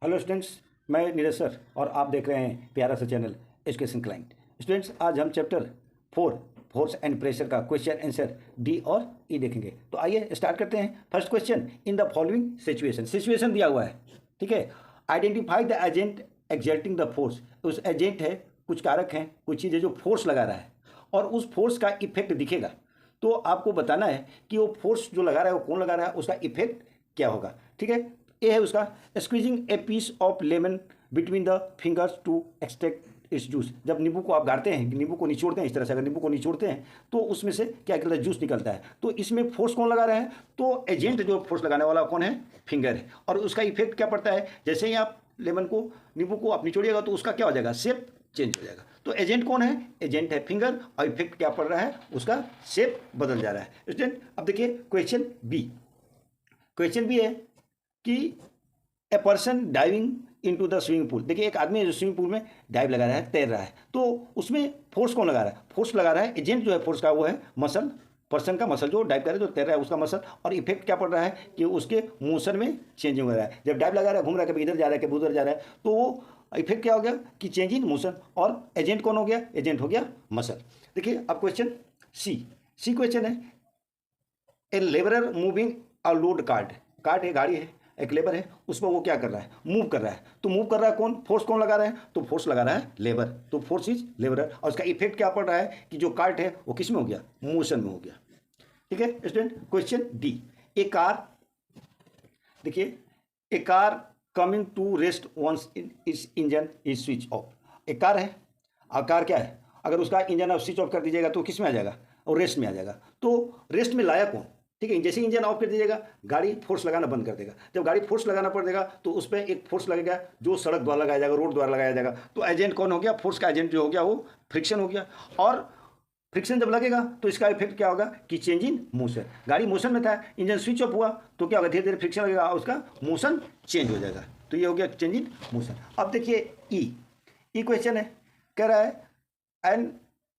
Hello students, मैं Neeraj sir और आप देख रहे हैं प्यारा सा चैनल एजुकेशन क्लाइंट। स्टूडेंट्स, आज हम चैप्टर 4 फोर्स एंड प्रेशर का क्वेश्चन आंसर डी और ई देखेंगे। तो आइए स्टार्ट करते हैं। First question, in the following situation दिया हुआ है, ठीक है। Identify the agent exerting the force. उस एजेंट है, कुछ कारक हैं, कुछ चीज़ें जो फोर्स लगा रहा है और उस फोर्स का इफेक्ट दिखेगा। तो आपको बताना है कि वो फोर्स जो लगा रहा है वो कौन लगा रहा है, उसका इफेक्ट क्या होगा, ठीक है। ये है उसका, squeezing a piece of lemon between the fingers to extract its juice. जब नींबू को आप गाड़ते हैं, नींबू को निचोड़ते हैं, इस तरह से अगर नींबू को निचोड़ते हैं तो उसमें से क्या निकलता है, जूस निकलता है। तो इसमें फोर्स कौन लगा रहा है, तो एजेंट जो फोर्स लगाने वाला कौन है, फिंगर है। और उसका इफेक्ट क्या पड़ता है, जैसे ही आप लेमन को, नींबू को आप निचोड़िएगा तो उसका क्या हो जाएगा, शेप चेंज हो जाएगा। तो एजेंट कौन है, एजेंट है फिंगर, और इफेक्ट क्या पड़ रहा है, उसका शेप बदल जा रहा है। स्टूडेंट अब देखिए क्वेश्चन बी है कि a person diving into the swimming pool. देखिए एक आदमी है जो स्विमिंग पूल में डाइव लगा रहा है, तैर रहा है। तो उसमें फोर्स कौन लगा रहा है, फोर्स लगा रहा है एजेंट जो है फोर्स का, वो है मसल, पर्सन का मसल जो डाइव कर रहा है, जो तैर रहा है उसका मसल। और इफेक्ट क्या पड़ रहा है कि उसके मोशन में चेंजिंग हो रहा है। जब डाइव लगा रहा है, घूम रहा है, कभी इधर जा रहा है, कभी उधर जा रहा है, तो वो इफेक्ट क्या हो गया कि चेंज इन मोशन। और एजेंट कौन हो गया, एजेंट हो गया मसल। देखिए अब क्वेश्चन सी क्वेश्चन है, a labourer moving a load cart है, गाड़ी है, एक लेबर है, उस पर वो क्या कर रहा है, मूव कर रहा है। तो मूव कर रहा है कौन, फोर्स कौन लगा रहा है, तो फोर्स लगा रहा है लेबर। तो फोर्स इज लेबरर। और उसका इफेक्ट क्या पड़ रहा है कि जो कार्ट है वो किस में हो गया, मोशन में हो गया, ठीक है। Student question D, a car, देखिए a car coming to rest once its engine is switch off. एक कार है, और कार क्या है, अगर उसका इंजन आप स्विच ऑफ कर दीजिएगा तो किस में आ जाएगा, और रेस्ट में आ जाएगा। तो रेस्ट में लाया कौन, ठीक है। जैसे इंजन ऑफ कर दीजिएगा, गाड़ी फोर्स लगाना बंद कर देगा। जब गाड़ी फोर्स लगाना पड़ेगा तो उस पर एक फोर्स लगेगा जो सड़क द्वारा लगाया जाएगा, रोड द्वारा लगाया जाएगा। तो एजेंट कौन हो गया, फोर्स का एजेंट जो हो गया वो फ्रिक्शन हो गया। और फ्रिक्शन जब लगेगा तो इसका इफेक्ट क्या होगा कि चेंज इन मोशन। गाड़ी मोशन में था, इंजन स्विच ऑफ हुआ तो क्या होगा, धीरे धीरे फ्रिक्शन लगेगा और उसका मोशन चेंज हो जाएगा। तो ये हो गया चेंज इन मोशन। अब देखिए ई क्वेश्चन है, कह रहा है an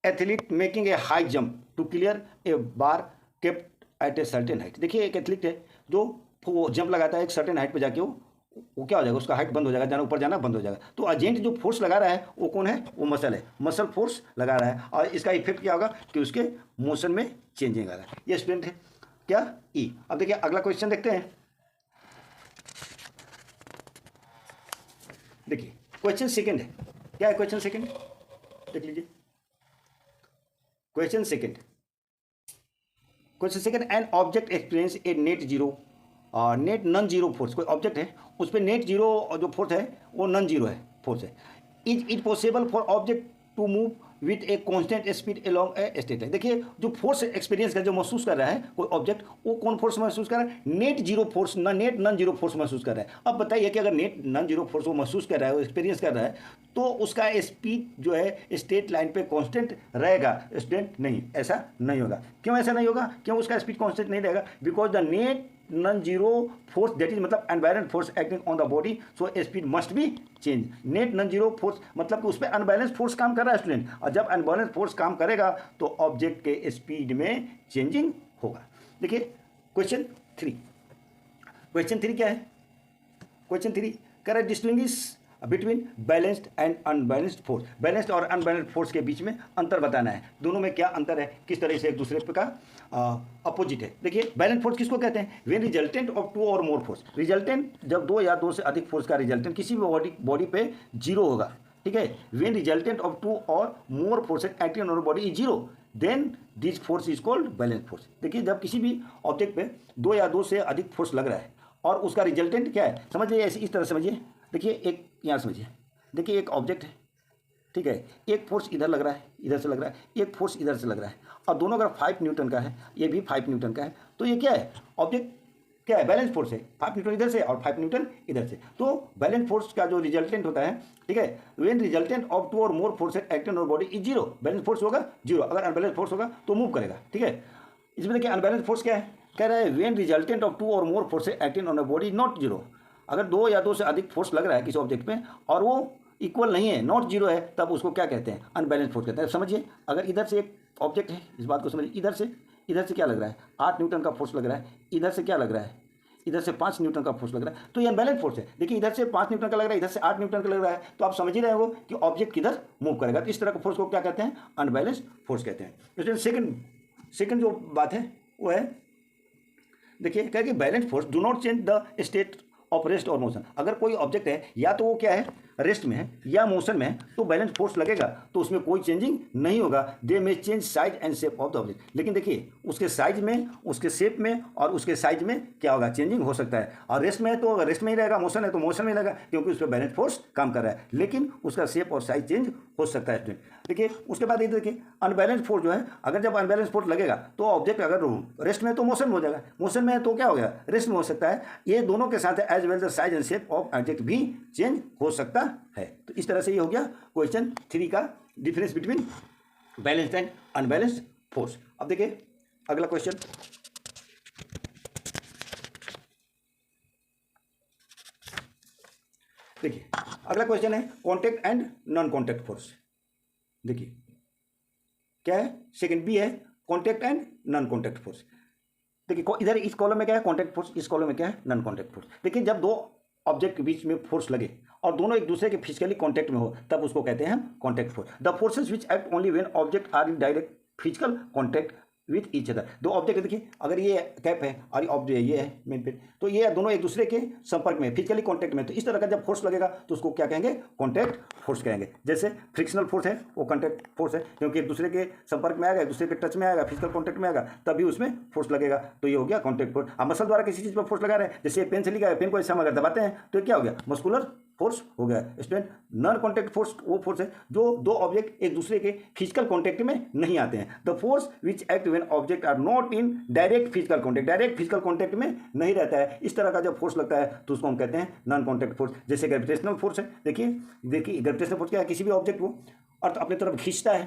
athlete making a high jump to clear a bar kept at a certain height. देखिए एक एथलीट है जो वो जंप लगाता है, एक सर्टेन हाइट पे जाके वो क्या हो जाएगा, उसका हाइट बंद हो जाएगा, जाना ऊपर जाना बंद हो जाएगा। तो एजेंट जो फोर्स लगा रहा है वो कौन है, वो मसल है, मसल फोर्स लगा रहा है। और इसका इफेक्ट क्या होगा कि उसके मोशन में चेंजिंग आ रहा है। ये स्टूडेंट है क्या, ई। अब देखिए अगला क्वेश्चन देखते हैं। देखिए क्वेश्चन सेकंड है, क्या है क्वेश्चन सेकंड, देख लीजिए question second an object experience a net non zero force. कोई ऑब्जेक्ट है उस पर नेट जीरो जो फोर्स है वो नॉन जीरो है, फोर्स है। Is it possible for object to move with a constant speed along a straight line. देखिए जो फोर्स एक्सपीरियंस कर, जो महसूस कर रहा है कोई ऑब्जेक्ट, वो कौन फोर्स महसूस कर रहा है, net zero force, net non zero force महसूस कर रहा है। अब बताइए कि अगर नेट नॉन जीरो फोर्स वो महसूस कर रहा है, वो एक्सपीरियंस कर रहा है, तो उसका स्पीड जो है स्ट्रेट लाइन पे कांस्टेंट रहेगा। स्टूडेंट नहीं, ऐसा नहीं होगा। क्यों ऐसा नहीं होगा, क्यों उसका स्पीड कांस्टेंट नहीं रहेगा, because the net non zero force that is मतलब environment force acting on the body, so speed must be change. Net non zero force मतलब कि उस पर अनबैलेंस फोर्स काम कर रहा है स्टूडेंट, और जब अनबैलेंस फोर्स काम करेगा तो ऑब्जेक्ट के स्पीड में चेंजिंग होगा। देखिए क्वेश्चन थ्री क्या है, क्वेश्चन थ्री कह रहा है distinguish between balanced and unbalanced force. Balanced और अनबैलेंस्ड फोर्स के बीच में अंतर बताना है, दोनों में क्या अंतर है, किस तरह से एक दूसरे का अपोजिट है। देखिए बैलेंस फोर्स किसको कहते हैं, when resultant of two or more force. Resultant जब दो या दो से अधिक फोर्स का रिजल्टेंट किसी भी बॉडी पे जीरो होगा, ठीक है। When resultant of two or more force acting on body is zero, then this force is called balance force. देखिए जब किसी भी ऑब्जेक्ट पे दो या दो से अधिक फोर्स लग रहा है और उसका रिजल्टेंट क्या है, समझिए ऐसे इस तरह समझिए। देखिए एक यहाँ समझिए, देखिए एक ऑब्जेक्ट है, ठीक है, एक फोर्स इधर लग रहा है, इधर से लग रहा है, एक फोर्स इधर से लग रहा है, और दोनों अगर 5 न्यूटन का है, ये भी 5 न्यूटन का है, तो ये क्या है, ऑब्जेक्ट क्या है, बैलेंस फोर्स है। 5 न्यूटन इधर से और 5 न्यूटन इधर से। तो बैलेंस फोर्स का जो रिजल्टेंट होता है, ठीक है, when resultant of two or more force acting on body is zero, balance force होगा जीरो। अगर अनबैलेंस फोर्स होगा तो मूव करेगा, ठीक है। इसमें देखिए अनबैलेंस फोर्स क्या है, कह रहा है when resultant of two or more force acting on a body not zero. अगर दो या दो से अधिक फोर्स लग रहा है किसी ऑब्जेक्ट पे और वो इक्वल नहीं है, नॉट जीरो है, तब उसको क्या कहते हैं, अनबैलेंस फोर्स कहते हैं। समझिए अगर इधर से एक ऑब्जेक्ट है, इस बात को समझिए, इधर से क्या लग रहा है, 8 न्यूटन का फोर्स लग रहा है, इधर से क्या लग रहा है, इधर से 5 न्यूटन का फोर्स लग रहा है, तो ये अनबैलेंस फोर्स है। देखिए इधर से 5 न्यूटन का लग रहा है, इधर से 8 न्यूटन का लग रहा है, तो आप समझ ही रहे हो कि ऑब्जेक्ट किधर मूव करेगा। तो इस तरह के फोर्स को क्या कहते हैं? अनबैलेंस फोर्स कहते हैं। इसलिए सेकंड जो बात है वो है, देखिए क्या कि balance force do not change the state of rest और मोशन। अगर कोई ऑब्जेक्ट है या तो वो क्या है, रेस्ट में है या मोशन में है, तो बैलेंस फोर्स लगेगा, तो उसमें कोई चेंजिंग नहीं होगा। दे में change size and shape of the object. लेकिन देखिए उसके साइज में, उसके शेप में और उसके साइज में क्या होगा, चेंजिंग हो सकता है। और रेस्ट में है तो रेस्ट में ही रहेगा, मोशन है तो मोशन में ही रहेगा, क्योंकि उस पर बैलेंस फोर्स काम कर रहा है, लेकिन उसका शेप और साइज चेंज हो सकता है स्टूडेंट। देखिए उसके बाद ये देखिए अनबैलेंस फोर्स जो है, अगर जब अनबैलेंस फोर्स लगेगा तो ऑब्जेक्ट अगर रेस्ट में है तो मोशन में हो जाएगा, मोशन में है तो क्या हो गया, रेस्ट में हो सकता है। ये दोनों के साथ as well the size and shape of object भी चेंज हो सकता है। तो इस तरह से ये हो गया क्वेश्चन 3 का difference between balanced and unbalanced force. अब देखिए अगला क्वेश्चन, देखिए अगला क्वेश्चन है contact and non contact force. देखिए क्या है, सेकंड बी है contact and non contact force. देखिए इधर इस कॉलम में क्या है, कॉन्टैक्ट फोर्स, इस कॉलम में क्या है, नॉन कॉन्टैक्ट फोर्स। देखिए जब दो ऑब्जेक्ट के बीच में फोर्स लगे और दोनों एक दूसरे के फिजिकली कॉन्टैक्ट में हो, तब उसको कहते हैं हम contact force. The forces which act only when object are in direct physical contact with each other. दो ऑब्जेक्ट देखिए, अगर ये कैप है और ऑब्जेक्ट ये है मेन पे, तो ये दोनों एक दूसरे के संपर्क में, फिजिकली कॉन्टैक्ट में, तो इस तरह का जब फोर्स लगेगा तो उसको क्या कहेंगे, कॉन्टैक्ट फोर्स कहेंगे। जैसे फ्रिक्शनल फोर्स है वो कॉन्टैक्ट फोर्स है, क्योंकि एक दूसरे के संपर्क में आएगा, एक दूसरे के टच में आएगा, फिजिकल कॉन्टैक्ट में आएगा, तभी उसमें फोर्स लगेगा, तो ये हो गया कॉन्टैक्ट फोर्स। हम मसल द्वारा किसी चीज़ पर फोर्स लगा रहे हैं, जैसे पेन से लिखा है, पेन को ऐसे हम अगर दबाते हैं तो क्या हो गया, मस्कुलर फोर्स हो गया। स्टूडेंट नॉन कॉन्टैक्ट फोर्स वो फोर्स है जो दो ऑब्जेक्ट एक दूसरे के फिजिकल कॉन्टैक्ट में नहीं आते हैं। The force which act when object are not in direct physical contact, direct physical contact में नहीं रहता है, इस तरह का जब फोर्स लगता है तो उसको हम कहते हैं नॉन कॉन्टैक्ट फोर्स। जैसे ग्रेविटेशनल फोर्स है, देखिए ग्रेविटेशनल फोर्स क्या है, किसी भी ऑब्जेक्ट को अर्थ अपनी तरफ खींचता है,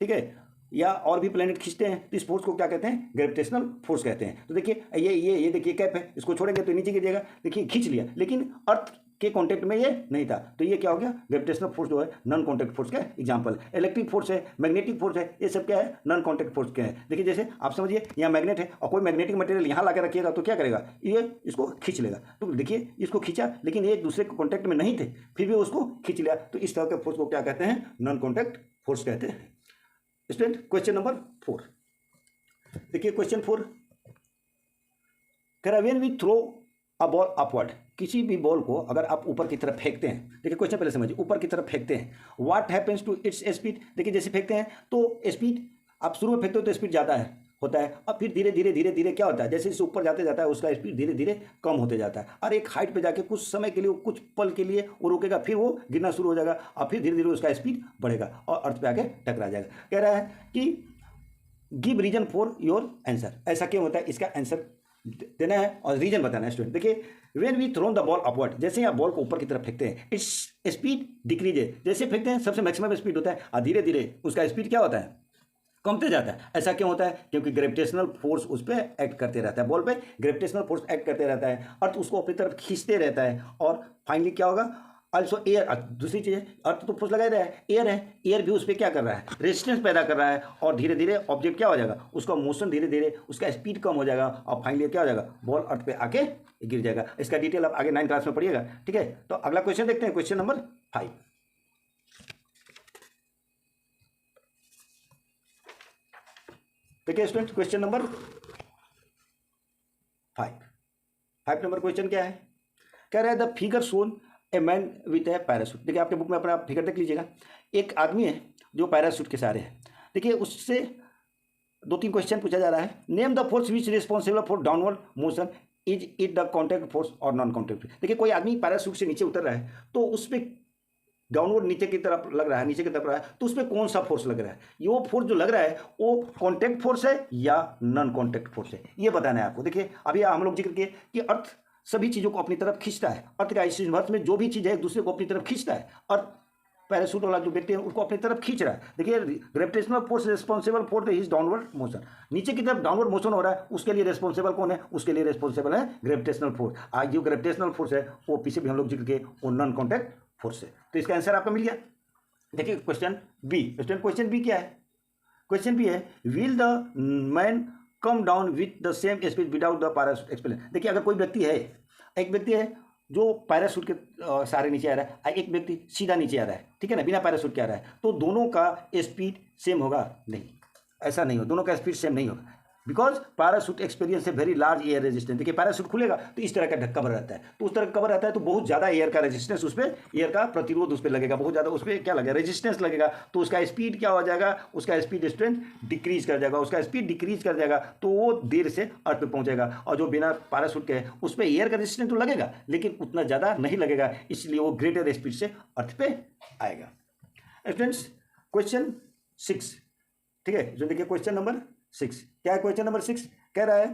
ठीक है, या और भी प्लेनेट खींचते हैं, तो इस फोर्स को क्या कहते हैं, ग्रेविटेशनल फोर्स कहते हैं। तो देखिए ये देखिए कैप है, इसको छोड़ेंगे तो नीचे गिरेगा, देखिए खींच लिया, लेकिन अर्थ के कॉन्टैक्ट में ये नहीं था, तो ये क्या हो गया, ग्रेविटेशनल फोर्स जो है नॉन कॉन्टैक्ट फोर्स का एग्जांपल। इलेक्ट्रिक फोर्स है, मैग्नेटिक फोर्स है, ये सब क्या है, नॉन कॉन्टैक्ट फोर्स के हैं। देखिए जैसे आप समझिए यहाँ मैग्नेट है और कोई मैग्नेटिक मटेरियल यहाँ ला के रखिएगा तो क्या करेगा, ये इसको खींच लेगा। तो देखिए इसको खींचा, लेकिन ये एक दूसरे के कॉन्टैक्ट में नहीं थे, फिर भी उसको खींच लिया, तो इस तरह के फोर्स को क्या कहते हैं, नॉन कॉन्टैक्ट फोर्स कहते हैं। स्टूडेंट क्वेश्चन नंबर 4, देखिए क्वेश्चन 4 कह रहा है when we throw a ball upward, किसी भी बॉल को अगर आप ऊपर की तरफ फेंकते हैं, देखिए क्वेश्चन पहले समझिए, ऊपर की तरफ फेंकते हैं, what happens to its speed. देखिए जैसे फेंकते हैं तो स्पीड, आप शुरू में फेंकते हो तो स्पीड ज़्यादा है होता है, अब फिर धीरे धीरे क्या होता है, जैसे जैसे ऊपर जाते जाता है उसका स्पीड धीरे धीरे कम होते जाता है, और एक हाइट पे जाके कुछ समय के लिए, कुछ पल के लिए वो रुकेगा, फिर वो गिरना शुरू हो जाएगा, और फिर धीरे धीरे उसका स्पीड बढ़ेगा और अर्थ पे आके टकरा जाएगा। कह रहा है कि give reason for your answer, ऐसा क्यों होता है, इसका आंसर देना है और रीजन बताना है। स्टूडेंट देखिए when we thrown the ball upward, जैसे आप बॉल को ऊपर की तरफ फेंकते हैं, इट्स स्पीड डिक्रीजेज, जैसे फेंकते हैं सबसे मैक्सिमम स्पीड होता है, और धीरे धीरे उसका स्पीड क्या होता है, कमते जाता है। ऐसा क्यों होता है, क्योंकि ग्रेविटेशनल फोर्स उस पर एक्ट करते रहता है, बॉल पे ग्रेविटेशनल फोर्स एक्ट करते रहता है, अर्थ उसको अपनी तरफ खींचते रहता है, और फाइनली क्या होगा, ऑल्सो एयर, दूसरी चीज़ है, अर्थ तो फोर्स लगा ही रहा है, एयर है, एयर भी उस पर क्या कर रहा है, रेजिस्टेंस पैदा कर रहा है, और धीरे धीरे ऑब्जेक्ट क्या हो जाएगा, उसका मोशन धीरे धीरे, उसका स्पीड कम हो जाएगा, और फाइनली क्या हो जाएगा, बॉल अर्थ पे आके गिर जाएगा। इसका डिटेल आप आगे 9 क्लास में पढ़िएगा, ठीक है। तो अगला क्वेश्चन देखते हैं, क्वेश्चन नंबर 5। देखिए student question number 5 number question क्या है, कह रहा है the figure shown a man with A parachute. देखिए आपके बुक में अपना फिगर देख लीजिएगा, एक आदमी है जो पैराशूट के सहारे है। देखिए उससे 2-3 क्वेश्चन पूछा जा रहा है, name the force which responsible for downward motion, is it the contact force और नॉन कॉन्टैक्ट। देखिए कोई आदमी पैराशूट से नीचे उतर रहा है, तो उस पर डाउनवर्ड नीचे की तरफ लग रहा है, नीचे की तरफ रहा है, तो उस पर कौन सा फोर्स लग रहा है, ये वो फोर्स जो लग रहा है वो कॉन्टैक्ट फोर्स है या नॉन कॉन्टैक्ट फोर्स है, ये बताना है आपको। देखिए अभी हम लोग जिक्र किए कि अर्थ सभी चीज़ों को अपनी तरफ खींचता है, अर्थ का इस यूनिवर्स में जो भी चीज़ है एक दूसरे को अपनी तरफ खींचता है, और पैराशूट वाला जो व्यक्ति है उसको अपनी तरफ खींच रहा है। देखिए gravitational force responsible for the his downward motion, नीचे की तरफ डाउनवर्ड मोशन हो रहा है, उसके लिए रिस्पॉन्सिबल कौन है, उसके लिए रिस्पॉन्सिबल है ग्रेविटेशनल फोर्स। आज जो ग्रेविटेशनल फोर्स है वो पीछे भी हम लोग जिक्र किए, वो नॉन कॉन्टैक्ट फोर्स है। तो इसका आंसर आपका मिल गया। देखिए क्वेश्चन बी, क्वेश्चन बी क्या है, क्वेश्चन बी है will the man come down with the same speed without the parachute expansion. देखिए अगर कोई व्यक्ति है, एक व्यक्ति है जो पैराशूट के सहारे नीचे आ रहा है, एक व्यक्ति सीधा नीचे आ रहा है, ठीक है ना, बिना पैराशूट के आ रहा है, तो दोनों का स्पीड सेम होगा? नहीं, ऐसा नहीं हो, दोनों का स्पीड सेम नहीं होगा, बिकॉज पैराशूट एक्सपीरियंस है वेरी लार्ज एयर रेजिस्टेंस। देखिए पैराशूट खुलेगा तो इस तरह का कवर रहता है, तो उस तरह का कवर रहता है तो बहुत ज़्यादा एयर का रेजिस्टेंस उस पर, एयर का प्रतिरोध उस पर लगेगा, बहुत ज़्यादा उस पर क्या लगेगा, रेजिस्टेंस लगेगा, तो उसका स्पीड क्या हो जाएगा, उसका स्पीड स्ट्रेंथ डिक्रीज कर जाएगा, उसका स्पीड डिक्रीज कर जाएगा, तो वो देर से अर्थ पे पहुंचेगा। और जो बिना पैराशूट के है उस पर एयर का रेजिस्टेंस तो लगेगा लेकिन उतना ज़्यादा नहीं लगेगा, इसलिए वो ग्रेटर स्पीड से अर्थ पे आएगा। स्टूडेंट्स क्वेश्चन 6, ठीक है, जो देखिए क्वेश्चन नंबर 6 क्या है, क्वेश्चन नंबर 6 कह रहा है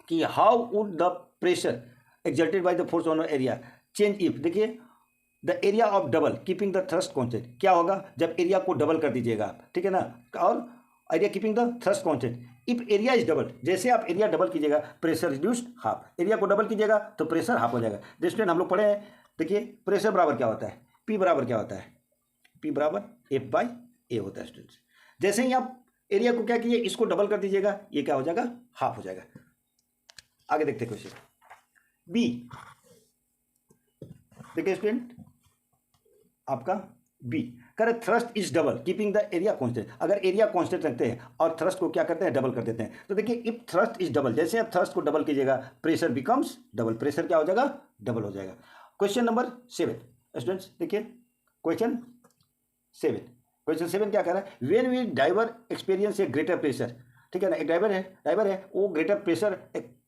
कि how would the pressure exerted by the force on area change if, देखिए the area of double keeping the thrust constant, क्या होगा जब एरिया को डबल कर दीजिएगा आप, ठीक है ना, और area keeping the thrust constant, if area is double, जैसे आप एरिया डबल कीजिएगा प्रेशर रिड्यूस्ड हाफ, एरिया को डबल कीजिएगा तो प्रेशर हाफ हो जाएगा। जैसे हम लोग पढ़े हैं, देखिए प्रेशर बराबर क्या होता है, पी बराबर क्या होता है, पी बराबर एफ बाई ए होता है स्टूडेंट्स। जैसे ही आप एरिया को क्या कीजिए, इसको डबल कर दीजिएगा, ये क्या हो जाएगा, हाफ हो जाएगा। आगे देखते हैं क्वेश्चन बी, देखिए स्टूडेंट आपका बी कह रहे thrust is double keeping the area constant, अगर एरिया कांस्टेंट रखते हैं और थ्रस्ट को क्या करते हैं, डबल कर देते हैं, तो देखिए इफ थ्रस्ट इज डबल, जैसे आप थ्रस्ट को डबल कीजिएगा प्रेशर बिकम्स डबल, प्रेशर क्या हो जाएगा, डबल हो जाएगा। क्वेश्चन नंबर 7 स्टूडेंट्स, देखिए क्वेश्चन 7, क्वेश्चन 7 क्या कह रहा है, when we driver experience a greater pressure, ठीक है ना, एक ड्राइवर है वो ग्रेटर प्रेशर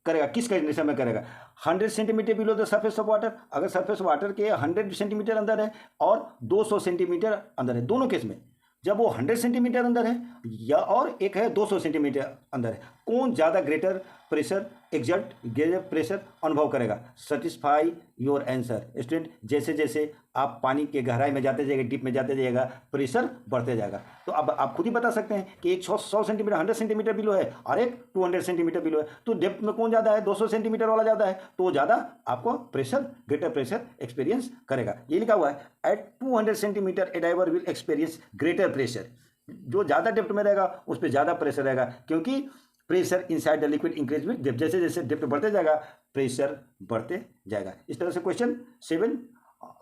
करेगा, किस कंडीशन में करेगा, 100 centimetre below the surface of water, अगर सरफेस वाटर के 100 सेंटीमीटर अंदर है और 200 सेंटीमीटर अंदर है, दोनों केस में जब वो 100 सेंटीमीटर अंदर है या और एक है 200 सेंटीमीटर अंदर है, कौन ज़्यादा greater pressure exert greater pressure अनुभव करेगा, सेटिस्फाई योर आंसर। स्टूडेंट जैसे जैसे आप पानी के गहराई में जाते जाइएगा, डीप में जाते जाइएगा, प्रेशर बढ़ते जाएगा, तो अब आप खुद ही बता सकते हैं कि एक 100 सेंटीमीटर 100 सेंटीमीटर बिलो है और एक 200 सेंटीमीटर बिलो है, तो डेप्थ में कौन ज़्यादा है, 200 सेंटीमीटर वाला ज़्यादा है, तो वो ज़्यादा आपको प्रेशर ग्रेटर प्रेशर एक्सपीरियंस करेगा। ये लिखा हुआ है at 200 centimetre a diver will experience greater pressure, जो ज़्यादा डेप्थ में रहेगा उस पर ज़्यादा प्रेशर रहेगा, क्योंकि pressure inside the liquid increase with depth, जैसे जैसे डेप्थ बढ़ते जाएगा प्रेशर बढ़ते जाएगा। इस तरह से क्वेश्चन 7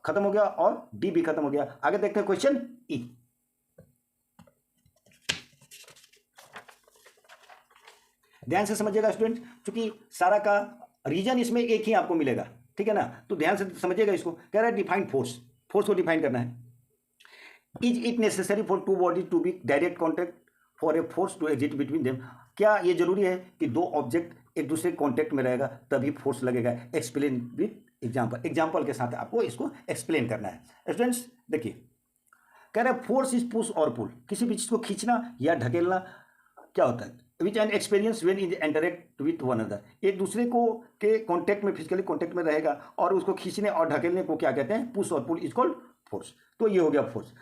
खत्म हो गया और डी भी खत्म हो गया। आगे देखते हैं क्वेश्चन ई, ध्यान से समझिएगा स्टूडेंट, क्योंकि सारा का रीजन इसमें एक ही आपको मिलेगा, ठीक है ना, तो ध्यान से समझिएगा इसको। कह रहा है डिफाइन फोर्स, फोर्स को डिफाइन करना है। Is it necessary for two body to be direct contact for a force to exist between them, क्या ये जरूरी है कि दो ऑब्जेक्ट एक दूसरे कॉन्टेक्ट में रहेगा तभी फोर्स लगेगा। एक्सप्लेन विथ एग्जाम्पल, एग्जाम्पल के साथ आपको इसको एक्सप्लेन करना है। स्टूडेंट्स देखिए कह रहे हैं फोर्स इज पुश और पुल, किसी भी चीज़ को खींचना या ढकेलना क्या होता है, विच an experience when is interact with one other, एक दूसरे को के कॉन्टेक्ट में फिजिकली कॉन्टेक्ट में रहेगा और उसको खींचने और ढकेलने को क्या कहते हैं, पुश और पुल इज कॉल्ड फोर्स। तो ये हो गया फोर्स।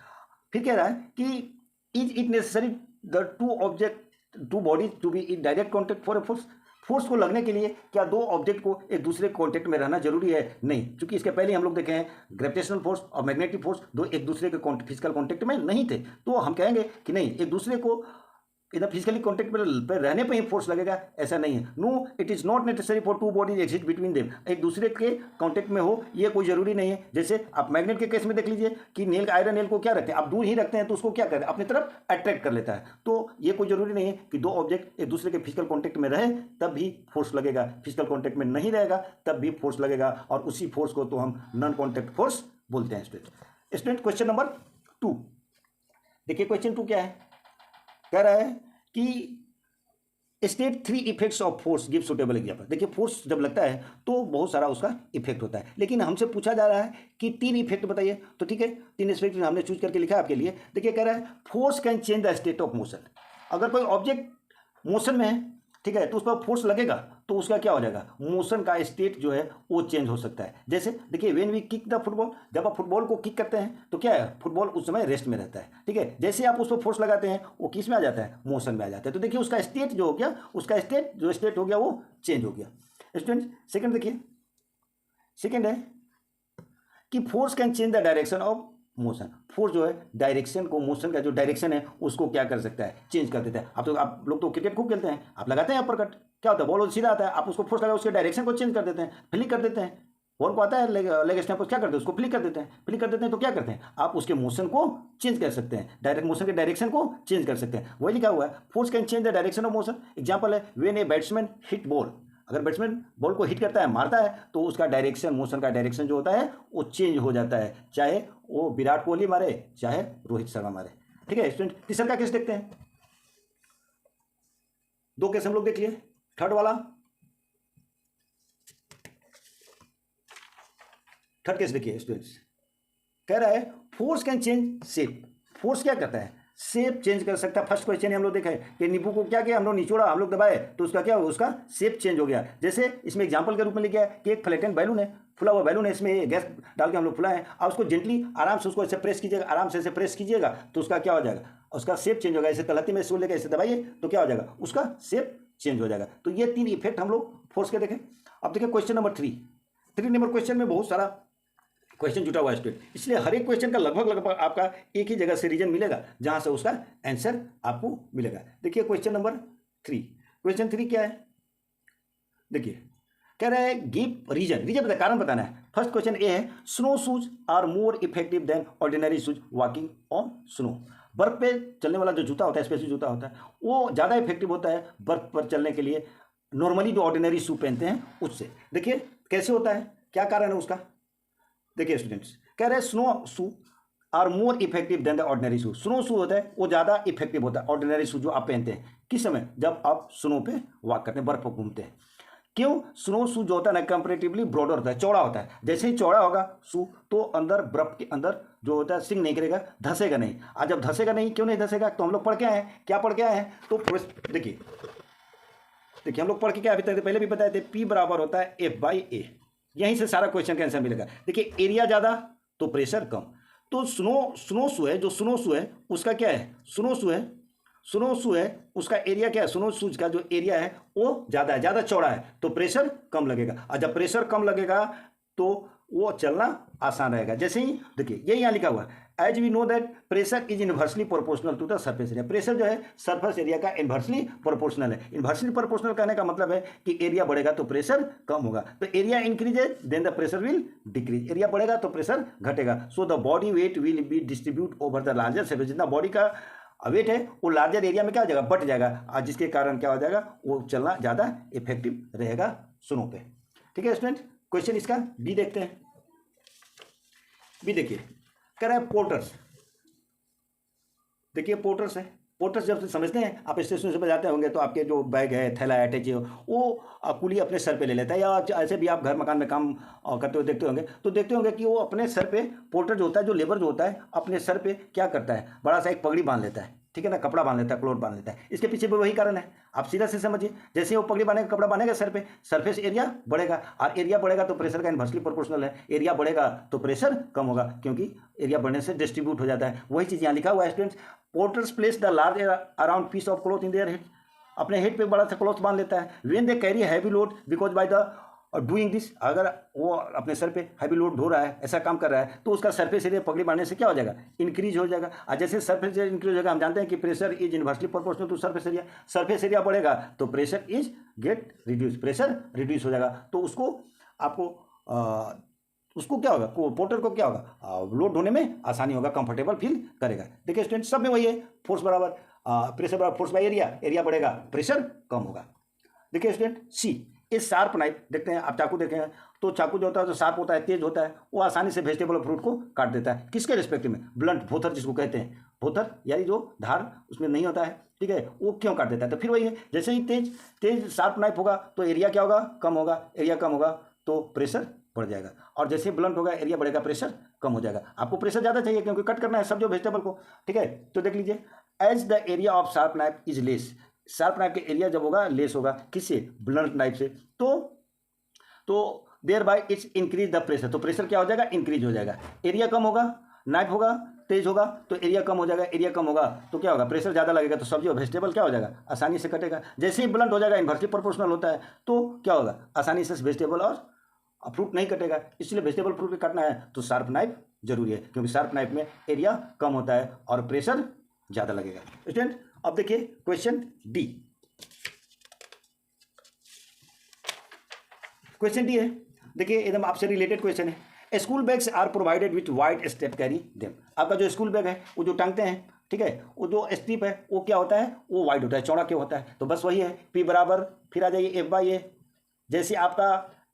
फिर कह रहा है कि is it necessary the two object two bodies to be in direct contact for a force, force को लगने के लिए क्या दो ऑब्जेक्ट को एक दूसरे कॉन्टेक्ट में रहना जरूरी है, नहीं, क्योंकि इसके पहले हम लोग देखे हैं ग्रेविटेशनल फोर्स और मैग्नेटिक फोर्स दो एक दूसरे के फिजिकल कॉन्टेक्ट में नहीं थे, तो हम कहेंगे कि नहीं एक दूसरे को इधर फिजिकली कॉन्टेक्ट पर रहने पर ही फोर्स लगेगा, ऐसा नहीं है। No it is not necessary for two bodies exist between them, एक दूसरे के कॉन्टेक्ट में हो ये कोई जरूरी नहीं है। जैसे आप मैग्नेट के केस में देख लीजिए कि नेल आयरन नेल को क्या रखते हैं, आप दूर ही रखते हैं तो उसको क्या करते हैं, अपनी तरफ अट्रैक्ट कर लेता है। तो ये कोई जरूरी नहीं है कि दो ऑब्जेक्ट एक दूसरे के फिजिकल कॉन्टेक्ट में रहे तब भी फोर्स लगेगा, फिजिकल कॉन्टेक्ट में नहीं रहेगा तब भी फोर्स लगेगा, और उसी फोर्स को तो हम नॉन कॉन्टेक्ट फोर्स बोलते हैं। स्टूडेंट क्वेश्चन नंबर 2 देखिए, क्वेश्चन 2 क्या है, कह रहा है कि state 3 effects of force give suitable example. देखिए फोर्स जब लगता है तो बहुत सारा उसका इफेक्ट होता है, लेकिन हमसे पूछा जा रहा है कि 3 इफेक्ट बताइए, तो ठीक है 3 इफेक्ट हमने चूज करके लिखा है आपके लिए। देखिए कह रहा है force can change the state of motion, अगर कोई ऑब्जेक्ट मोशन में है, ठीक है, तो उस पर फोर्स लगेगा तो उसका क्या हो जाएगा, मोशन का स्टेट जो है वो चेंज हो सकता है। जैसे देखिए when we kick the football, जब आप फुटबॉल को किक करते हैं तो क्या है, फुटबॉल उस समय रेस्ट में रहता है, ठीक है, जैसे आप उस पर फोर्स लगाते हैं वो किस में आ जाता है, मोशन में आ जाता है। तो देखिए उसका स्टेट जो हो गया, उसका स्टेट हो गया वो चेंज हो गया। स्टूडेंट सेकंड देखिए, सेकंड है कि force can change the direction of motion. Force जो है डायरेक्शन को, मोशन का जो डायरेक्शन है उसको क्या कर सकता है, चेंज कर देता है। आप लोग तो क्रिकेट खूब खेलते हैं, आप लगाते हैं अपर कट, क्या होता है बॉल सीधा आता है, आप उसको फोर्स लगा उसके डायरेक्शन को चेंज कर देते हैं, फ्लिक कर देते हैं। बॉल को आता है लेग स्टैम्प, क्या करते हैं उसको फ्लिक कर देते हैं, फ्लिक कर देते हैं तो क्या करते हैं आप उसके मोशन को चेंज कर सकते हैं, डायरेक्ट मोशन के डायरेक्शन को चेंज कर सकते हैं। वही लिखा हुआ है force can change the direction of motion. Example है when a batsman hit ball, अगर बैट्समैन बॉल को हिट करता है, मारता है, तो उसका डायरेक्शन, मोशन का डायरेक्शन जो होता है वो चेंज हो जाता है, चाहे वो विराट कोहली मारे चाहे रोहित शर्मा मारे। ठीक है स्टूडेंट, तीसरा का केस देखते हैं। दो केस हम लोग देख लिए, थर्ड वाला, थर्ड केस देखिए स्टूडेंट्स, कह रहा है force can change shape. Force क्या करता है, शेप चेंज कर सकता है। फर्स्ट क्वेश्चन हम लोग देखा है कि नींबू को क्या किया हम लोग, निचोड़ा, हम लोग दबाए तो उसका क्या हुआ, उसका शेप चेंज हो गया। जैसे इसमें एग्जांपल के रूप में लिखा है कि एक फ्लैटेंड बैलून है, फुला हुआ बैलून है, इसमें गैस डाल के हम लोग फुलाएं, और उसको जेंटली आराम से उसको ऐसे प्रेस कीजिएगा, आराम से ऐसे प्रेस कीजिएगा तो उसका क्या हो जाएगा, उसका शेप चेंज होगा। ऐसे तलहटी में इसको लेकर ऐसे दबाइए तो क्या हो जाएगा, उसका शेप चेंज हो जाएगा। तो ये तीन इफेक्ट हम लोग फोर्स के देखें। अब देखिए क्वेश्चन नंबर 3 नंबर क्वेश्चन में बहुत सारा क्वेश्चन जुटा हुआ है स्टूडेंट, इसलिए हर एक क्वेश्चन का लगभग आपका एक ही जगह से रीजन मिलेगा जहां से उसका आंसर आपको मिलेगा। देखिए क्वेश्चन नंबर 3, क्वेश्चन 3 क्या है, देखिए कह रहा है गिव रीजन, रीजन बता, कारण बताना है। फर्स्ट क्वेश्चन ए है snow shoes are more effective than ordinary shoes walking on snow. बर्फ पे चलने वाला जो जूता होता है, स्पेशल जूता होता है, वो ज़्यादा इफेक्टिव होता है बर्फ पर चलने के लिए नॉर्मली जो ऑर्डिनरी शू पहनते हैं उससे। देखिए कैसे होता है, क्या कारण है उसका। देखिए स्टूडेंट्स, कह रहे हैं snow shoe are more effective than the ordinary shoe. Snow shoe होता है वो ज़्यादा इफेक्टिव होता है ऑर्डिनरी शू जो आप पहनते हैं, किस समय, जब आप स्नो पे वॉक करते हैं, बर्फ पर घूमते हैं। क्यों, स्नो शू जो होता है ना कंपेरेटिवली ब्रॉडर होता है, चौड़ा होता है। जैसे ही चौड़ा होगा शू तो अंदर बर्फ के अंदर जो होता है सिंक नहीं करेगा, धंसेगा नहीं। आज जब धंसेगा नहीं, क्यों नहीं धंसेगा, तो हम लोग पढ़ के आए हैं, क्या पढ़ के आए हैं, तो देखिए हम लोग पढ़ के क्या अभी तक पहले भी बताए थे, P बराबर होता है F/A। यहीं से सारा क्वेश्चन का आंसर मिलेगा। देखिए एरिया ज़्यादा तो प्रेशर कम। तो स्नो शू है, जो स्नो शू है उसका क्या है, स्नो शू है उसका एरिया क्या है, स्नो शूज का जो एरिया है वो ज़्यादा है, ज़्यादा चौड़ा है, तो प्रेशर कम लगेगा। और जब प्रेशर कम लगेगा तो वो चलना आसान रहेगा। जैसे ही देखिए ये यहाँ लिखा हुआ है as we know that pressure is inversely proportional to the surface area. Pressure जो है सरफेस एरिया का इन्वर्सली प्रोपोर्शनल है। इन्वर्सली प्रोपोर्शनल कहने का मतलब है कि एरिया बढ़ेगा तो प्रेशर कम होगा। तो area increases then the pressure will decrease. Area बढ़ेगा तो प्रेशर घटेगा। So the body weight will be distribute over the larger surface. जितना बॉडी का वेट है वो लार्जर एरिया में क्या हो जाएगा, बट जाएगा, और जिसके कारण क्या हो जाएगा, वो चलना ज़्यादा इफेक्टिव रहेगा स्नो पे। ठीक है स्टूडेंट, क्वेश्चन इसका बी देखते हैं। बी देखिए कह रहा है पोर्टर्स। देखिए पोर्टर्स है, पोर्टर्स जब से समझते हैं, आप स्टेशन से जाते होंगे तो आपके जो बैग है, थैला है, अटैची हो, वो कुली अपने सर पे ले लेता है, या ऐसे भी आप घर मकान में काम करते हुए देखते होंगे तो देखते होंगे कि वो अपने सर पे, पोर्टर जो होता है, जो लेबर जो होता है, अपने सर पे क्या करता है, बड़ा सा एक पगड़ी बांध लेता है, ठीक है ना, कपड़ा बांध लेता है, क्लोथ बांध लेता है। इसके पीछे भी वही कारण है, आप सीधा से समझिए। जैसे वो पगड़ी बांधेगा, कपड़ा बांधेगा सर पे, सरफेस एरिया बढ़ेगा, और एरिया बढ़ेगा तो प्रेशर का इन्वर्सली प्रोपोर्शनल है। एरिया बढ़ेगा तो प्रेशर कम होगा, क्योंकि एरिया बढ़ने से डिस्ट्रीब्यूट हो जाता है। वही चीज़ यहाँ लिखा हुआ है students, porters place the large around piece of cloth in their head. अपने हेड पे बड़ा सा क्लॉथ बांध लेता है। When they carry heavy load because by the doing this, अगर वो अपने सर पे हैवी लोड ढो रहा है, ऐसा काम कर रहा है, तो उसका सरफेस एरिया पगड़ी बांधने से क्या हो जाएगा, इंक्रीज हो जाएगा। और जैसे सरफेस एरिया इंक्रीज हो जाएगा, हम जानते हैं कि pressure is inversely proportional to surface area. Surface area बढ़ेगा तो pressure is get reduce, pressure reduce हो जाएगा। तो उसको आपको उसको क्या होगा, पोर्टर को क्या होगा, लोड ढोने में आसानी होगा, कंफर्टेबल फील करेगा। देखिए स्टूडेंट, सब में वही है, फोर्स बराबर प्रेशर बराबर फोर्स बाय एरिया, एरिया बढ़ेगा प्रेशर कम होगा। देखिए स्टूडेंट सी, इस शार्प नाइफ देखते हैं, आप चाकू देखें तो चाकू जो होता है, जो शार्प होता है, तेज होता है, वो आसानी से वेजिटेबल और फ्रूट को काट देता है। किसके रिस्पेक्टिव में, ब्लंट, भोथर जिसको कहते हैं, भोथर यानी जो धार उसमें नहीं होता है, ठीक है, वो क्यों काट देता है। तो फिर वही है, जैसे ही तेज शार्प नाइफ होगा तो एरिया क्या होगा, कम होगा, एरिया कम होगा तो प्रेशर बढ़ जाएगा। और जैसे ब्लंट होगा, एरिया बढ़ेगा, प्रेशर कम हो जाएगा। आपको प्रेशर ज़्यादा चाहिए क्योंकि कट करना है सब जो वेजिटेबल को, ठीक है। तो देख लीजिए, as the area of sharp knife is less, sharp knife के एरिया जब होगा लेस होगा, किससे, ब्लंट नाइफ से, तो thereby its increase the pressure, तो प्रेशर क्या हो जाएगा, इंक्रीज हो जाएगा। एरिया कम होगा, नाइफ होगा, तेज होगा तो एरिया कम हो जाएगा, एरिया कम होगा तो क्या होगा, प्रेशर ज़्यादा लगेगा, तो सब्जी और वेजिटेबल क्या हो जाएगा, आसानी से कटेगा। जैसे ही ब्लंट हो जाएगा, इन्वर्सली प्रोपोर्शनल होता है, तो क्या होगा, आसानी से वेजिटेबल और फ्रूट नहीं कटेगा, इसलिए वेजिटेबल फ्रूट भी काटना है तो शार्प नाइफ जरूरी है, क्योंकि शार्प नाइफ में एरिया कम होता है और प्रेशर ज़्यादा लगेगा। स्टूडेंट अब देखिए क्वेश्चन डी। क्वेश्चन डी है, देखिए एकदम आपसे रिलेटेड क्वेश्चन है। School bags are provided with wide step carry them. आपका जो स्कूल बैग है वो जो टांगते हैं, ठीक है, वो जो स्ट्रिप है वो क्या होता है, वो वाइड होता है, चौड़ा क्यों होता है, तो बस वही है P बराबर, फिर आ जाइए F/A। जैसे आपका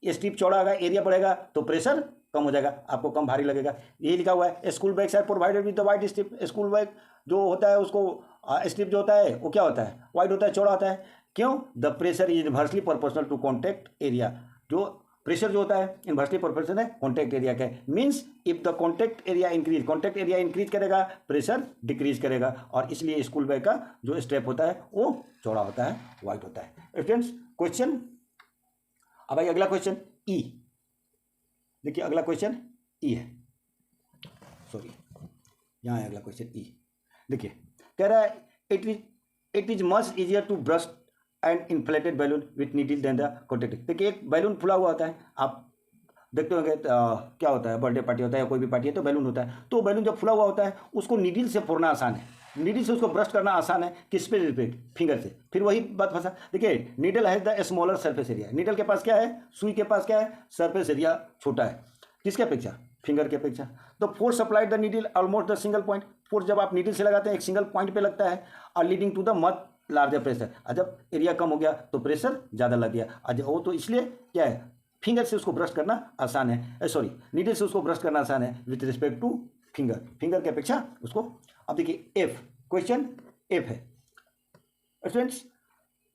स्ट्रिप चौड़ा होगा, एरिया बढ़ेगा तो प्रेशर कम हो जाएगा, आपको कम भारी लगेगा। ये लिखा हुआ है school bags are provided with the wide strip. School bag जो होता है उसको स्ट्रिप जो होता है वो क्या होता है, वाइड होता है, चौड़ा होता है। क्यों, the pressure is inversely proportional to contact area. जो प्रेशर जो होता है इनवर्सली प्रोपोर्शनल है कॉन्टैक्ट एरिया का। Means if the contact area increase करेगा, प्रेशर डिक्रीज करेगा, और इसलिए स्कूल बैग का जो स्ट्रेप होता है वो चौड़ा होता है, वाइड होता है। स्टूडेंट्स क्वेश्चन, अब भाई अगला क्वेश्चन ई। देखिए अगला क्वेश्चन ई है, सॉरी यहाँ है अगला क्वेश्चन ई। देखिए कह रहा है it is much easier to brush and inflated balloon with needle than the contact. देखिए एक बैलून फुला हुआ होता है, आप देखते होंगे क्या होता है, बर्थडे पार्टी होता है या कोई भी पार्टी है तो बैलून होता है, तो बैलून जब फुला हुआ होता है उसको नीडल से फोड़ना आसान है, नीडल से उसको ब्रश करना आसान है, किस पे रिलेटेड, फिंगर से। फिर वही बात फंसा। देखिए नीडल है the smaller surface area, needle के पास क्या है, सुई के पास क्या है, सरफेस एरिया छोटा है, किसके अपेक्षा, फिंगर के अपेक्षा। तो force applied the needle almost the single point. Force जब आप नीडल से लगाते हैं एक सिंगल पॉइंट पे लगता है, और leading to the much larger pressure. जब एरिया कम हो गया तो प्रेशर ज़्यादा लग गया, वो तो इसलिए क्या है, फिंगर से उसको ब्रश करना आसान है, सॉरी नीडल से उसको ब्रश करना आसान है with respect two finger, finger की अपेक्षा उसको। अब देखिए एफ, क्वेश्चन एफ है। स्टूडेंट्स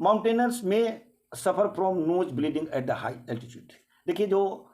माउंटेनर्स में suffer from nose bleeding at the high altitude. देखिए जो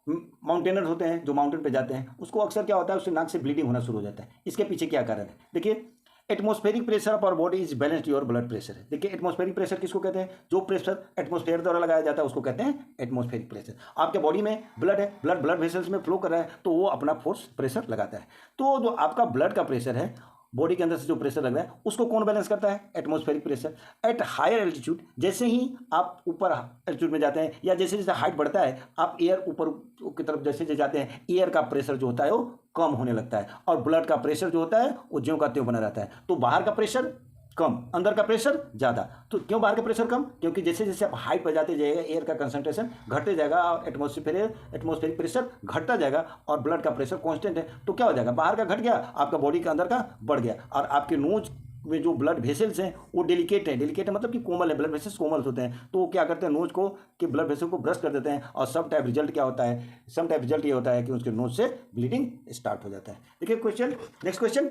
माउंटेनर होते हैं, जो माउंटेन पे जाते हैं, उसको अक्सर क्या होता है, उससे नाक से ब्लीडिंग होना शुरू हो जाता है। इसके पीछे क्या कारण है, देखिए atmospheric pressure of our body is balanced your blood pressure है। देखिए एटमॉस्फेरिक प्रेशर किसको कहते हैं, जो प्रेशर एटमॉस्फेयर द्वारा लगाया जाता है उसको कहते हैं एटमॉस्फेरिक प्रेशर। आपके बॉडी में ब्लड है, ब्लड वेसल्स में फ्लो कर रहा है तो वो अपना फोर्स प्रेशर लगाता है। तो जो आपका ब्लड का प्रेशर है, बॉडी के अंदर से जो प्रेशर लग रहा है उसको कौन बैलेंस करता है, atmospheric pressure. At higher altitude, जैसे ही आप ऊपर एल्टीट्यूड में जाते हैं या जैसे जैसे हाइट बढ़ता है, आप एयर ऊपर की तरफ जैसे जैसे जाते हैं, एयर का प्रेशर जो होता है वो कम होने लगता है, और ब्लड का प्रेशर जो होता है वो ज्यों का त्यों बना रहता है। तो बाहर का प्रेशर कम, अंदर का प्रेशर ज़्यादा। तो क्यों बाहर का प्रेशर कम, क्योंकि जैसे जैसे आप हाइट पर जाते जाइएगा एयर का कंसंट्रेशन घटते जाएगा और एटमॉस्फेरिक प्रेशर घटता जाएगा, और ब्लड का प्रेशर कांस्टेंट है तो क्या हो जाएगा, बाहर का घट गया, आपका बॉडी के अंदर का बढ़ गया। और आपके नोज में जो ब्लड वेसल्स हैं वो डेलिकेट है, डेलिकेट है मतलब कि कोमल है, ब्लड वेसल्स कोमल होते हैं, तो वो क्या करते हैं, नोज को कि ब्लड वेसल को ब्रश कर देते हैं, और सम टाइप रिजल्ट क्या होता है, सम टाइप रिजल्ट ये होता है कि उसके नोज से ब्लीडिंग स्टार्ट हो जाता है। देखिए क्वेश्चन, नेक्स्ट क्वेश्चन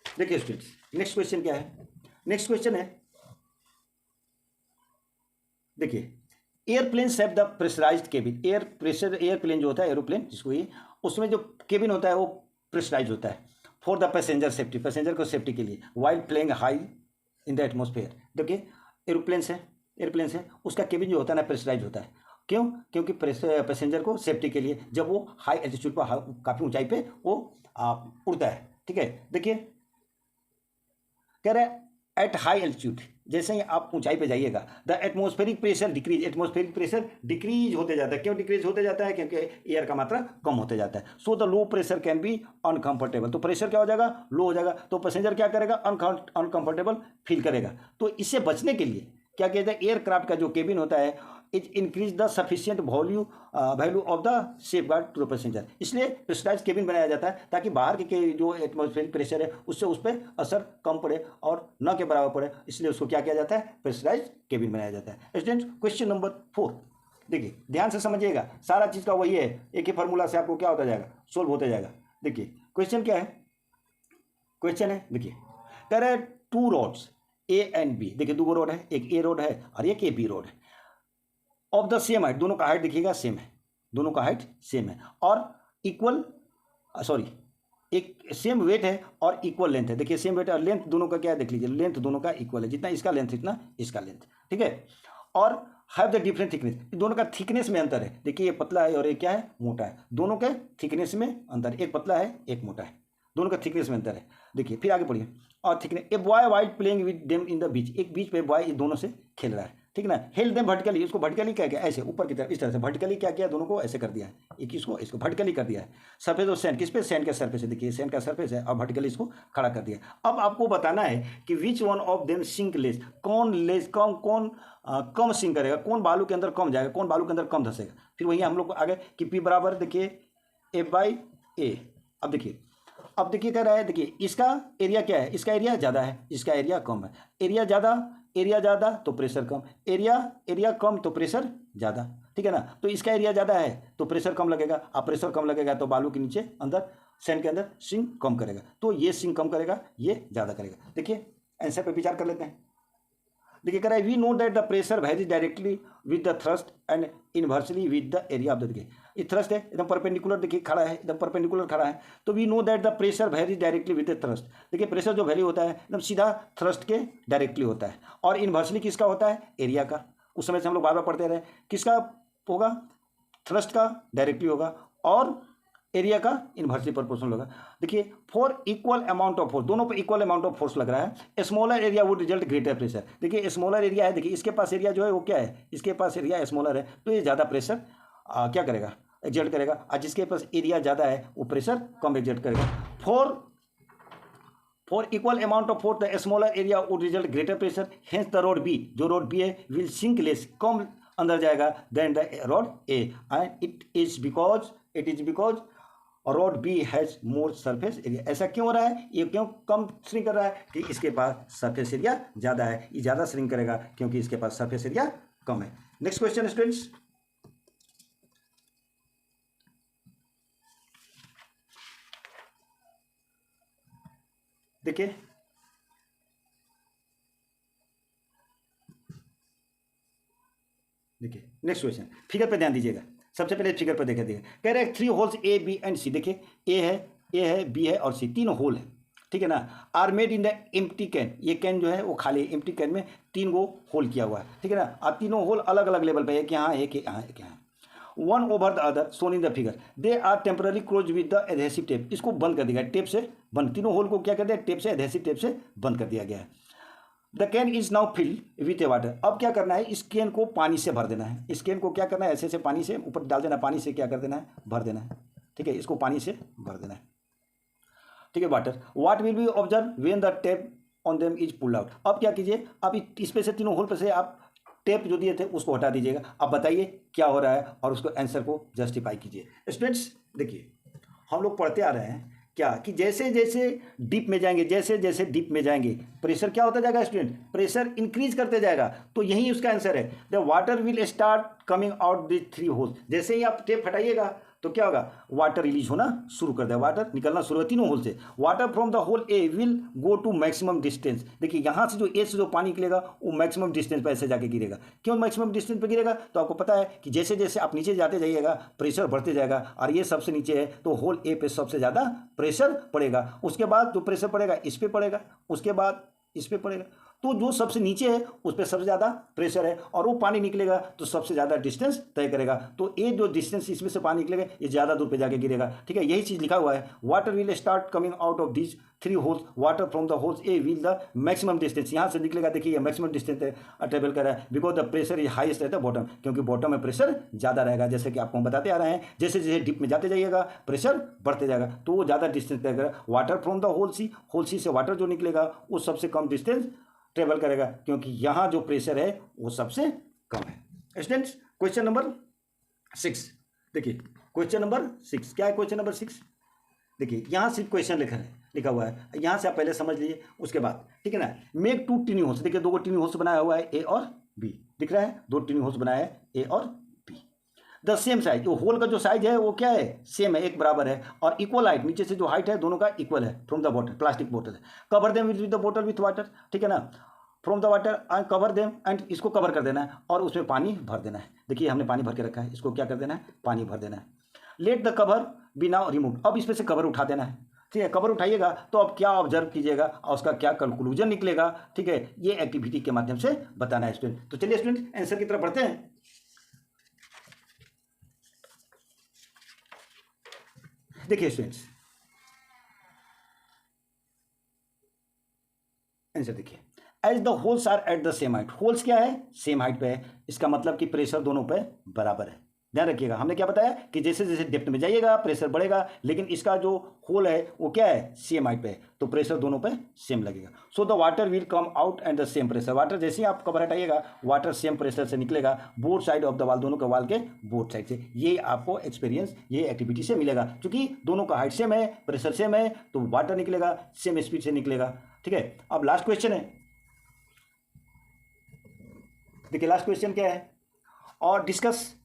देखिए स्टूडेंट्स, नेक्स्ट क्वेश्चन क्या है, नेक्स्ट क्वेश्चन है, देखिए airplane have the pressurised cabin. Airplane जो होता है, एरोप्लेन जिसको ये, उसमें जो केबिन होता है वो प्रेशराइज होता है for the passenger safety, passenger को सेफ्टी के लिए, while playing high in the atmosphere. देखिए एरोप्लेन है उसका केबिन जो होता है ना प्रेशराइज होता है। क्यों, क्योंकि पैसेंजर को सेफ्टी के लिए, जब वो हाई एल्टीट्यूड पर काफ़ी ऊंचाई पे वो उड़ता है, ठीक है। देखिए कह रहा है एट हाई एल्टीट्यूड, जैसे ही आप ऊंचाई पे जाइएगा, the atmospheric pressure decrease, atmospheric pressure decrease होते जाता है। क्यों डिक्रीज होते जाता है, क्योंकि एयर का मात्रा कम होते जाता है। So the low pressure can be uncomfortable, तो प्रेशर क्या हो जाएगा, लो हो जाएगा, तो पैसेंजर क्या करेगा, अनकंफर्टेबल फील करेगा। तो इससे बचने के लिए क्या कहते हैं, एयरक्राफ्ट का जो केबिन होता है it increase the sufficient value of the safeguard to the passenger. इसलिए प्रेशराइज केबिन बनाया जाता है ताकि बाहर के जो एटमॉस्फेरिक प्रेशर है उससे उस पर असर कम पड़े और न के बराबर पड़े, इसलिए उसको क्या किया जाता है, प्रेशराइज केबिन बनाया जाता है। स्टूडेंट्स क्वेश्चन नंबर 4, देखिए ध्यान से समझिएगा, सारा चीज़ का वही है, एक ही फार्मूला से आपको क्या होता जाएगा, सोल्व होता जाएगा। देखिए क्वेश्चन क्या है, क्वेश्चन है देखिए कह रहा है 2 रोड्स ए एंड बी। देखिए 2 रोड है, एक ए रोड है और एक ए बी रोड है, ऑफ द सेम हाइट, दोनों का हाइट देखिएगा सेम है, दोनों का हाइट सेम है, और इक्वल एक सेम वेट है और इक्वल लेंथ है। देखिए सेम वेट और लेंथ दोनों का क्या है, देख लीजिए लेंथ दोनों का इक्वल है, जितना इसका लेंथ इतना इसका लेंथ, ठीक है। और हैव द डिफरेंट थिकनेस, दोनों का थिकनेस में अंतर है। देखिए ये पतला है और ये क्या है, मोटा है, दोनों के थिकनेस में अंतर, एक पतला है एक मोटा है, दोनों का थिकनेस में अंतर है। देखिए फिर आगे पढ़िए, और thickness, a boy while playing with them in the beach, एक बीच पे बॉय दोनों से खेल रहा है, ठीक है ना। हेल्ड देम वर्टिकली, इसको वर्टिकली क्या किया, ऐसे ऊपर की तरफ इस तरह से वर्टिकली क्या किया, दोनों को ऐसे कर दिया है, एक इसको वर्टिकली कर दिया है। सरफेस और सैंड किस पे, सैंड का सरफेस है, देखिए सैंड का सरफेस है और वर्टिकली इसको खड़ा कर दिया। अब आपको बताना है कि which one of them sink less, कौन लेस कौन कम सिंक करेगा, कौन बालू के अंदर कम जाएगा, कौन बालू के अंदर कम धंसेगा। फिर वही हम लोग आगे कि पी बराबर देखिए F/A। अब देखिए कह रहा है, देखिए इसका एरिया क्या है, इसका एरिया ज़्यादा है, इसका एरिया कम है। एरिया ज़्यादा तो प्रेशर कम, एरिया कम तो प्रेशर ज़्यादा, ठीक है ना। तो इसका एरिया ज़्यादा है तो प्रेशर कम लगेगा, अब प्रेशर कम लगेगा तो बालू के नीचे अंदर सैंड के अंदर सिंक कम करेगा, तो ये सिंक कम करेगा, ये ज़्यादा करेगा। देखिए आंसर पे विचार कर लेते हैं। देखिए कह रहा है we know that the pressure varies directly with the thrust and inversely with the area of the, देखिए ये थ्रस्ट है एकदम परपेंडिकुलर, देखिए खड़ा है एकदम परपेंडिकुलर खड़ा है, तो we know that the pressure varies directly with the thrust. देखिए प्रेशर जो वैल्यू होता है एकदम सीधा थ्रस्ट के डायरेक्टली होता है, और इनवर्सली किसका होता है, एरिया का। उस समय से हम लोग बार बार पढ़ते रहे, किसका होगा, थ्रस्ट का डायरेक्टली होगा और एरिया का इनवर्सली प्रोपोर्शनल होगा। देखिए for equal amount of force, दोनों पर इक्वल अमाउंट ऑफ फोर्स लग रहा है, smaller area would result greater pressure. देखिए स्मॉलर एरिया है, देखिए इसके पास एरिया जो है वो क्या है, इसके पास एरिया स्मॉलर है, तो ये ज़्यादा प्रेशर क्या करेगा, एक्सर्ट करेगा, और जिसके पास एरिया ज़्यादा है वो प्रेशर कम एक्सर्ट करेगा। For equal amount of force the smaller area would result greater pressure, hence the rod B, जो रोड बी है विल सिंक लेस, कम अंदर जाएगा then the rod A, and it is because rod B has more surface area. ऐसा क्यों हो रहा है, ये क्यों कम श्रिंक कर रहा है, कि इसके पास सरफेस एरिया ज़्यादा है, ये ज़्यादा श्रिंक करेगा क्योंकि इसके पास सरफेस एरिया कम है। नेक्स्ट क्वेश्चन स्टूडेंट्स, देखिए नेक्स्ट क्वेश्चन, फिगर पे ध्यान दीजिएगा। सबसे पहले फिगर पर देखिए, कह रहे हैं 3 holes A B and C। देखिए ए है B है और C, तीनों होल है, ठीक है ना। Are made in the empty can, ये कैन जो है वो खाली एम्प्टी कैन में 3 गो होल किया हुआ है, ठीक है ना। अब तीनों होल अलग अलग लेवल पे, एक यहाँ एक यहाँ एक यहाँ, one over the other shown in the figure, they are temporary close with the adhesive tape. इसको बंद कर दिया गया टेप से, बंद, तीनों होल को क्या कर दिया, टेप से, एडहेसिव टेप से बंद कर दिया गया है। The can is now filled with A water. अब क्या करना है, इस कैन को पानी से भर देना है, इस कैन को क्या करना है, ऐसे पानी से ऊपर डाल देना, पानी से क्या कर देना है, भर देना है, ठीक है, इसको पानी से भर देना है, ठीक है। Water what will be observe when the tape on them is pulled out. अब क्या कीजिए, अब इस पे से तीनों होल पे से आप टेप जो दिए थे उसको हटा दीजिएगा। अब बताइए क्या हो रहा है और उसको आंसर को जस्टिफाई कीजिए। स्टूडेंट्स देखिए हम लोग पढ़ते आ रहे हैं क्या, कि जैसे जैसे डीप में जाएंगे, जैसे जैसे डीप में जाएंगे प्रेशर क्या होता जाएगा स्टूडेंट, प्रेशर इंक्रीज करते जाएगा, तो यही उसका आंसर है। The water will start coming out the 3 holes. जैसे ही आप टेप हटाइएगा तो क्या होगा, वाटर रिलीज होना शुरू कर देगा, वाटर निकलना शुरू होगा तीनों होल से। Water from the hole A will go to maximum distance. देखिए यहाँ से जो ए से जो पानी निकलेगा वो मैक्सिमम डिस्टेंस पर ऐसे जाके गिरेगा। क्यों मैक्सिमम डिस्टेंस पर गिरेगा, तो आपको पता है कि जैसे जैसे आप नीचे जाते जाइएगा प्रेशर बढ़ते जाएगा, और ये सबसे नीचे है तो होल ए पे सबसे ज़्यादा प्रेशर पड़ेगा। उसके बाद जो प्रेशर पड़ेगा इस पर पड़ेगा, उसके बाद इस पर पड़ेगा, तो जो सबसे नीचे है उस पर सबसे ज़्यादा प्रेशर है, और वो पानी निकलेगा तो सबसे ज़्यादा डिस्टेंस तय करेगा। तो ये जो डिस्टेंस इसमें से पानी निकलेगा ये ज़्यादा दूर पे जाके गिरेगा, ठीक है। यही चीज़ लिखा हुआ है, water will start coming out of this 3 holes, water from the holes A will the maximum distance, यहाँ से निकलेगा, देखिए ये मैक्सिमम डिस्टेंस ट्रेवल कर रहा है, because the pressure is highest रहता है बॉटम, क्योंकि बॉटम में प्रेशर ज़्यादा रहेगा। जैसे कि आपको हम बताते आ रहे हैं, जैसे जैसे डीप में जाते जाइएगा प्रेशर बढ़ते जाएगा, तो वो ज़्यादा डिस्टेंस तय करेगा। वाटर फ्रॉम द होल सी से वाटर जो निकलेगा वो सबसे कम डिस्टेंस ट्रेवल करेगा, क्योंकि यहाँ जो प्रेशर है वो सबसे कम है। स्टूडेंट्स क्वेश्चन नंबर 6 देखिए, क्वेश्चन नंबर 6 क्या है, क्वेश्चन नंबर 6 देखिए यहाँ सिर्फ क्वेश्चन लिखा हुआ है, यहाँ से आप पहले समझ लीजिए, उसके बाद ठीक है ना। मेक 2 टिनी होल्स, देखिए 2 टिनी होल्स बनाया हुआ है ए और बी, दिख रहा है 2 टिनी होल्स बनाया है ए और बी। द सेम साइज, जो होल का जो साइज है वो क्या है, सेम है, एक बराबर है, और इक्वल हाइट, नीचे से जो हाइट है दोनों का इक्वल है फ्रॉम द बॉटल, प्लास्टिक बोतल है। कवर देम विद द बोतल विथ वाटर, ठीक है ना, from the water and cover them, and इसको कवर कर देना है और उसमें पानी भर देना है। देखिए हमने पानी भर के रखा है, इसको क्या कर देना है, पानी भर देना है। Let the cover be now remove, अब इसमें से कवर उठा देना है, ठीक है। कवर उठाइएगा तो अब क्या ऑब्जर्व कीजिएगा और उसका क्या कंक्लूजन निकलेगा, ठीक है, ये एक्टिविटी के माध्यम से बताना है स्टूडेंट। तो चलिए स्टूडेंट आंसर की तरफ बढ़ते हैं। देखिए स्टूडेंट्स आंसर देखिए, as the holes are at the same height, holes क्या है, सेम हाइट पे है, इसका मतलब कि प्रेशर दोनों पे बराबर है। ध्यान रखिएगा, हमने क्या बताया कि जैसे जैसे डेप्थ में जाइएगा प्रेशर बढ़ेगा, लेकिन इसका जो होल है वो क्या है, सेम हाइट पे है, तो प्रेशर दोनों पे सेम लगेगा। So the water will come out and the same pressure, water जैसे ही आप कवर हटाइएगा वाटर सेम प्रेशर से निकलेगा बोथ साइड ऑफ द वाल, दोनों के वाल के बोथ साइड से। ये आपको एक्सपीरियंस ये एक्टिविटी से मिलेगा, क्योंकि दोनों का हाइट सेम है, प्रेशर सेम है, तो वाटर निकलेगा सेम स्पीड से निकलेगा। ठीक है, अब लास्ट क्वेश्चन है, देखिए लास्ट क्वेश्चन क्या है, और discuss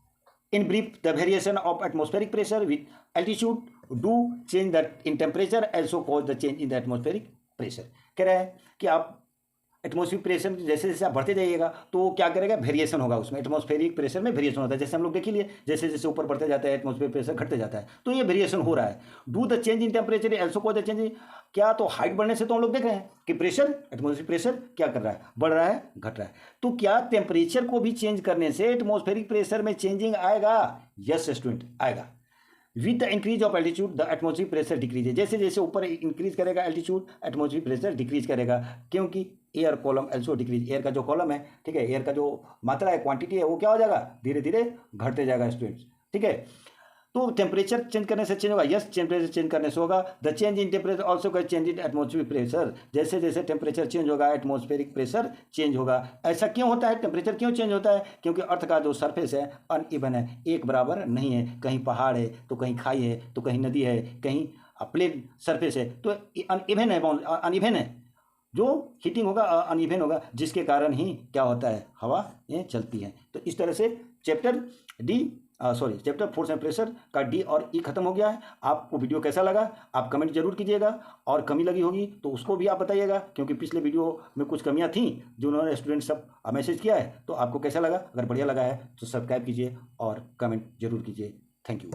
in brief the variation of atmospheric pressure with altitude do change that in temperature also cause the change in the atmospheric pressure। कह रहा है कि आप एटमॉस्फेरिक प्रेशर जैसे जैसे आप बढ़ते जाइएगा तो वो क्या करेगा, वेरिएशन होगा उसमें, एटमॉस्फेरिक प्रेशर में वेरिएशन होता है। जैसे हम लोग देख लिए जैसे जैसे ऊपर बढ़ते जाता है एटमॉस्फेरिक प्रेशर घटते जाता है, तो ये वेरिएशन हो रहा है। Do the change in temperature also cause the change, क्या तो हाइट बढ़ने से तो हम लोग देख रहे हैं कि प्रेशर, एटमॉस्फेरिक प्रेशर क्या कर रहा है, बढ़ रहा है घट रहा है, तो क्या टेम्परेचर को भी चेंज करने से एटमॉस्फेरिक प्रेशर में चेंजिंग आएगा? यस स्टूडेंट, आएगा। With the increase of altitude the atmospheric pressure decrease, जैसे जैसे ऊपर इंक्रीज करेगा एल्टीट्यूड एटमॉस्फेरिक प्रेशर डिक्रीज करेगा, क्योंकि air column also decrease, air का जो कॉलम है, ठीक है, एयर का जो मात्रा है, क्वांटिटी है, वो क्या हो जाएगा, धीरे धीरे घटते जाएगा स्टूडेंट्स। ठीक है, तो टेम्परेचर चेंज करने से चेंज होगा, यस टेम्परेचर चेंज करने से होगा। The change in temperature also का चेंज इन एटमॉस्फेरिक प्रेशर, जैसे जैसे टेम्परेचर चेंज होगा एटमॉस्फेरिक प्रेशर चेंज होगा। ऐसा क्यों होता है, टेम्परेचर क्यों चेंज होता है? क्योंकि अर्थ का जो सरफेस है अनइवन है, एक बराबर नहीं है, कहीं पहाड़ है तो कहीं खाई है तो कहीं नदी है, कहीं प्लेन सरफेस है, तो अनइवन है, अनइवन है, जो हीटिंग होगा अनइवन होगा, जिसके कारण ही क्या होता है, हवा ये चलती है। तो इस तरह से chapter chapter force and pressure का डी और ई खत्म हो गया है। आपको वीडियो कैसा लगा आप कमेंट जरूर कीजिएगा, और कमी लगी होगी तो उसको भी आप बताइएगा, क्योंकि पिछले वीडियो में कुछ कमियां थी जो उन्होंने स्टूडेंट सब मैसेज किया है। तो आपको कैसा लगा, अगर बढ़िया लगा है तो सब्सक्राइब कीजिए और कमेंट जरूर कीजिए। Thank you.